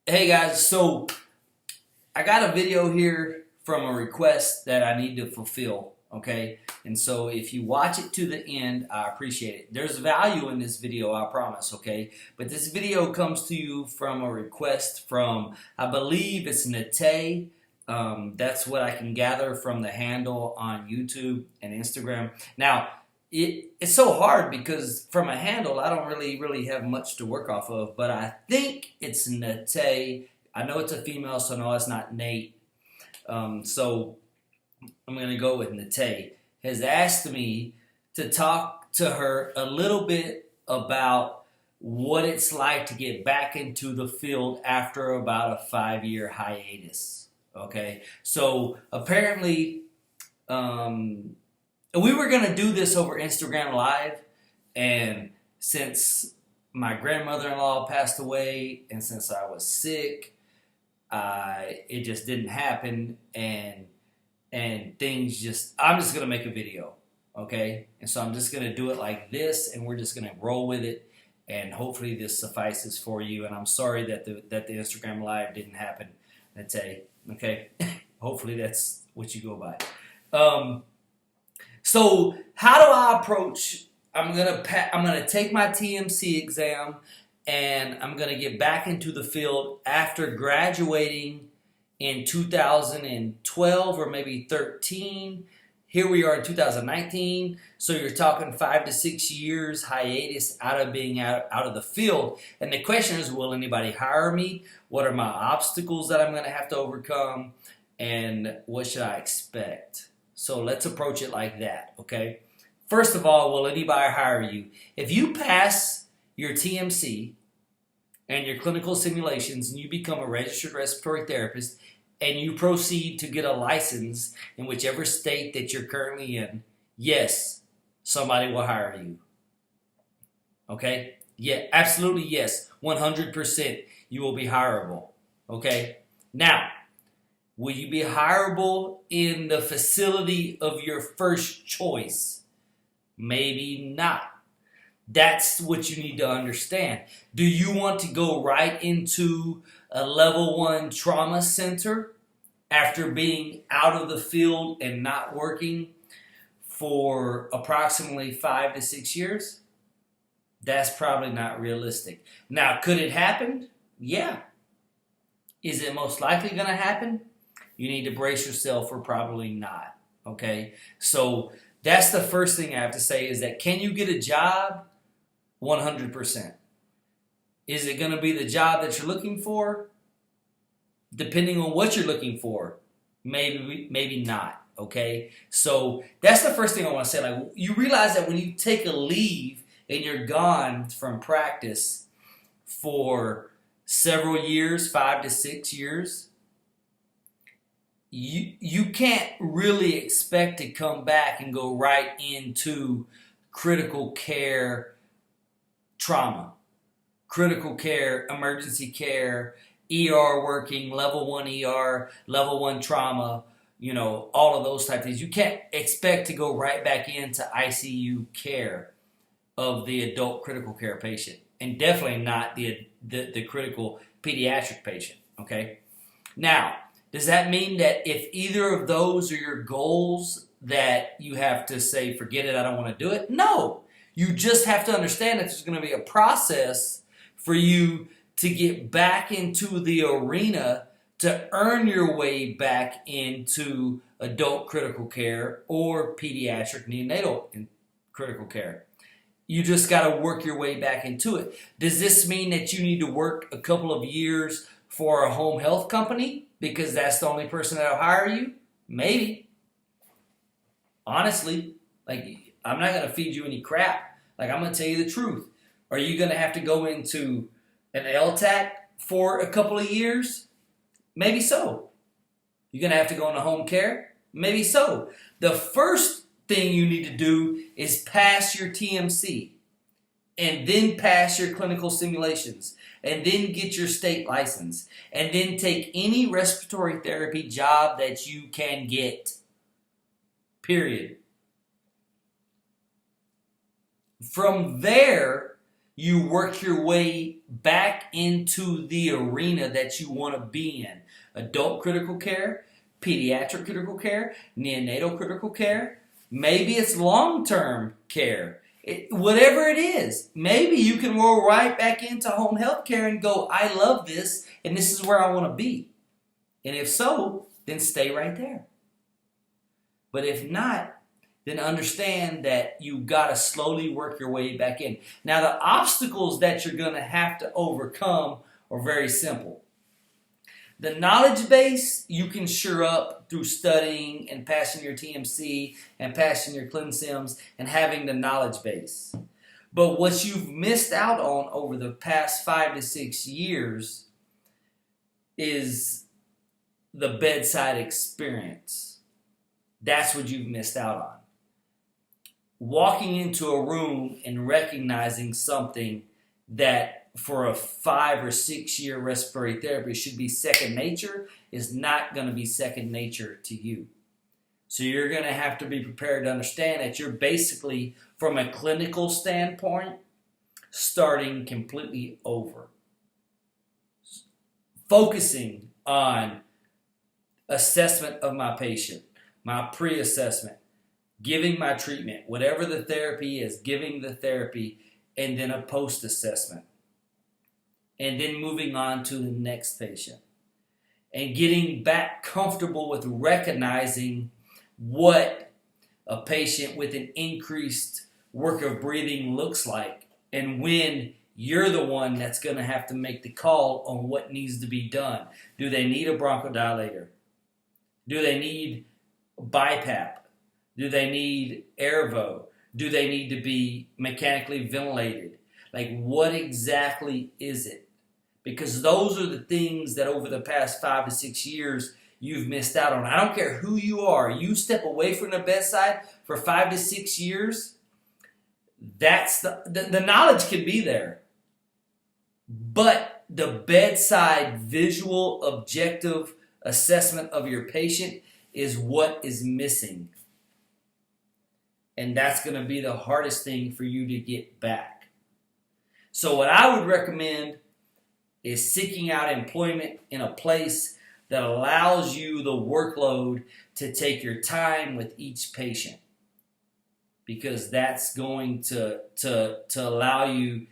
Hey guys, so I got a video here from a request that I need to fulfill, okay? And so if you watch it to the end, I appreciate it. There's value in this video, I promise, okay? But this video comes to you from a request from, I believe it's Nate. That's what I can gather from the handle on YouTube and Instagram. Now, it's so hard because from a handle, I don't really have much to work off of, but I think it's Nate. I know it's a female, so no, it's not Nate. So I'm going to go with Nate. Has asked me to talk to her a little bit about what it's like to get back into the field after about a 5-year hiatus. Okay, so apparently, we were going to do this over Instagram Live, and since my grandmother-in-law passed away, and since I was sick, it just didn't happen, and things just, I'm just going to make a video, okay? And so I'm just going to do it like this, and we're just going to roll with it, and hopefully this suffices for you, and I'm sorry that the Instagram Live didn't happen, Nate, okay? Hopefully that's what you go by. So how do I approach? I'm gonna take my TMC exam, and I'm gonna get back into the field after graduating in 2012 or maybe 13. Here we are in 2019. So you're talking 5 to 6 years hiatus out of being out of the field. And the question is, will anybody hire me? What are my obstacles that I'm gonna have to overcome? And what should I expect? So let's approach it like that, okay? First of all, will anybody hire you? If you pass your TMC and your clinical simulations and you become a registered respiratory therapist and you proceed to get a license in whichever state that you're currently in, yes, somebody will hire you, okay? Yeah, absolutely yes, 100% you will be hireable, okay? Now, will you be hireable in the facility of your first choice? Maybe not. That's what you need to understand. Do you want to go right into a level 1 trauma center after being out of the field and not working for approximately 5 to 6 years? That's probably not realistic. Now, could it happen? Yeah. Is it most likely going to happen? You need to brace yourself for probably not, okay? So that's the first thing I have to say is that can you get a job? 100%. Is it going to be the job that you're looking for? Depending on what you're looking for, maybe not, okay? So that's the first thing I want to say. Like, you realize that when you take a leave and you're gone from practice for several years, 5 to 6 years, you can't really expect to come back and go right into critical care trauma, critical care, emergency care, ER working, level 1 ER, level 1 trauma, all of those type of things. You can't expect to go right back into ICU care of the adult critical care patient, and definitely not the critical pediatric patient, okay? Now, does that mean that if either of those are your goals that you have to say, forget it, I don't want to do it? No. You just have to understand that there's going to be a process for you to get back into the arena to earn your way back into adult critical care or pediatric neonatal critical care. You just got to work your way back into it. Does this mean that you need to work a couple of years for a home health company because that's the only person that'll hire you? Maybe. Honestly, like, I'm not going to feed you any crap. Like, I'm going to tell you the truth. Are you going to have to go into an LTAC for a couple of years? Maybe so. You're going to have to go into home care? Maybe so. The first thing you need to do is pass your TMC, and then pass your clinical simulations, and then get your state license, and then take any respiratory therapy job that you can get. Period. From there, you work your way back into the arena that you want to be in. Adult critical care, pediatric critical care, neonatal critical care. Maybe it's long-term care. Whatever it is, maybe you can roll right back into home health care and go, I love this, and this is where I want to be. And if so, then stay right there. But if not, then understand that you got to slowly work your way back in. Now, the obstacles that you're going to have to overcome are very simple. The knowledge base you can shore up through studying and passing your TMC and passing your ClinSims and having the knowledge base. But what you've missed out on over the past 5 to 6 years is the bedside experience. That's what you've missed out on. Walking into a room and recognizing something that for a 5 or 6 year respiratory therapy should be second nature is not going to be second nature to you. So you're going to have to be prepared to understand that you're basically, from a clinical standpoint, starting completely over. Focusing on assessment of my patient, my pre-assessment, giving my treatment, whatever the therapy is, giving the therapy, and then a post-assessment. And then moving on to the next patient. And getting back comfortable with recognizing what a patient with an increased work of breathing looks like. And when you're the one that's going to have to make the call on what needs to be done. Do they need a bronchodilator? Do they need BiPAP? Do they need Airvo? Do they need to be mechanically ventilated? Like, what exactly is it? Because those are the things that over the past 5 to 6 years you've missed out on. I don't care who you are. You step away from the bedside for 5 to 6 years, that's the knowledge can be there. But the bedside visual objective assessment of your patient is what is missing. And that's going to be the hardest thing for you to get back. So what I would recommend is seeking out employment in a place that allows you the workload to take your time with each patient. Because that's going to allow you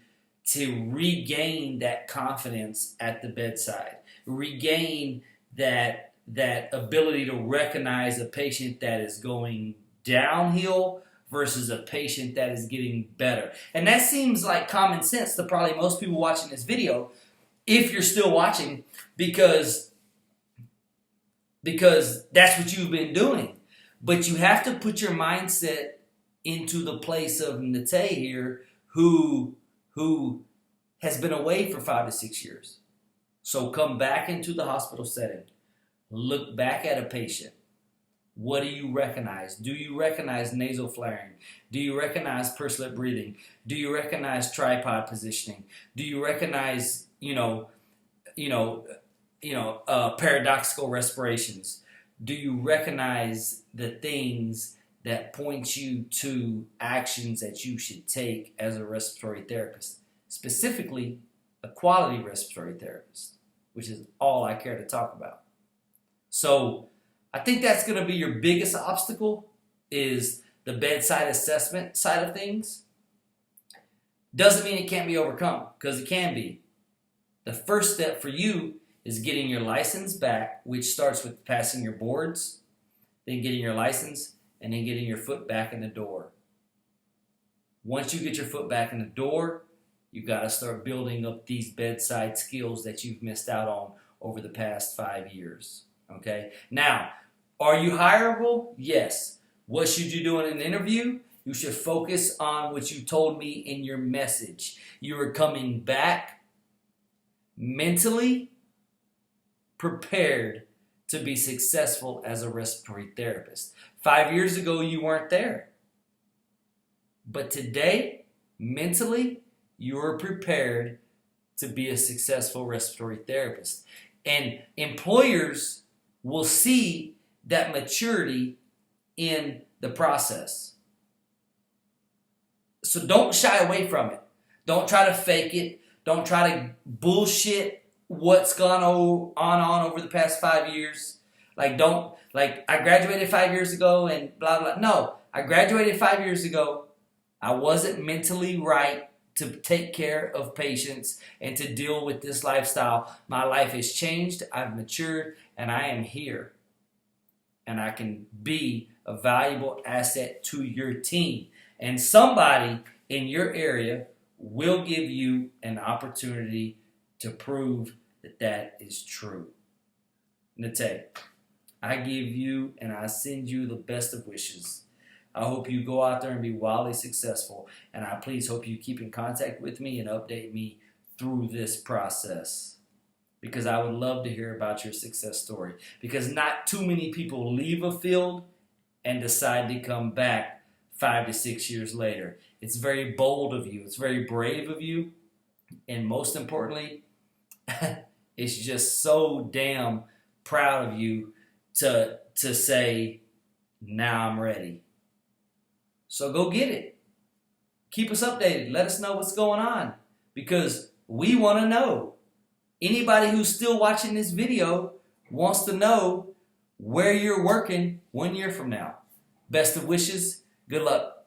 to regain that confidence at the bedside. Regain that ability to recognize a patient that is going downhill versus a patient that is getting better. And that seems like common sense to probably most people watching this video, if you're still watching, because that's what you've been doing. But you have to put your mindset into the place of Nate here, who has been away for 5 to 6 years. So come back into the hospital setting. Look back at a patient. What do you recognize? Do you recognize nasal flaring? Do you recognize pursed lip breathing? Do you recognize tripod positioning? Do you recognize, paradoxical respirations? Do you recognize the things that point you to actions that you should take as a respiratory therapist? Specifically, a quality respiratory therapist, which is all I care to talk about. So I think that's going to be your biggest obstacle, is the bedside assessment side of things. Doesn't mean it can't be overcome, because it can be. The first step for you is getting your license back, which starts with passing your boards, then getting your license, and then getting your foot back in the door. Once you get your foot back in the door, you got to start building up these bedside skills that you've missed out on over the past 5 years. Okay? Now, are you hireable? Yes. What should you do in an interview? You should focus on what you told me in your message. You are coming back mentally prepared to be successful as a respiratory therapist. 5 years ago, you weren't there. But today, mentally, you are prepared to be a successful respiratory therapist. And employers will see that maturity in the process. So don't shy away from it. Don't try to fake it. Don't try to bullshit what's gone on over the past 5 years. Don't, I graduated 5 years ago and blah, blah. No, I graduated 5 years ago. I wasn't mentally right to take care of patients and to deal with this lifestyle. My life has changed. I've matured, and I am here. And I can be a valuable asset to your team. And somebody in your area will give you an opportunity to prove that that is true. Nate, I give you and I send you the best of wishes. I hope you go out there and be wildly successful. And I please hope you keep in contact with me and update me through this process. Because I would love to hear about your success story. Because not too many people leave a field and decide to come back 5 to 6 years later. It's very bold of you. It's very brave of you. And most importantly, it's just so damn proud of you to say, now I'm ready. So go get it. Keep us updated. Let us know what's going on. Because we want to know. Anybody who's still watching this video wants to know where you're working 1 year from now. Best of wishes. Good luck.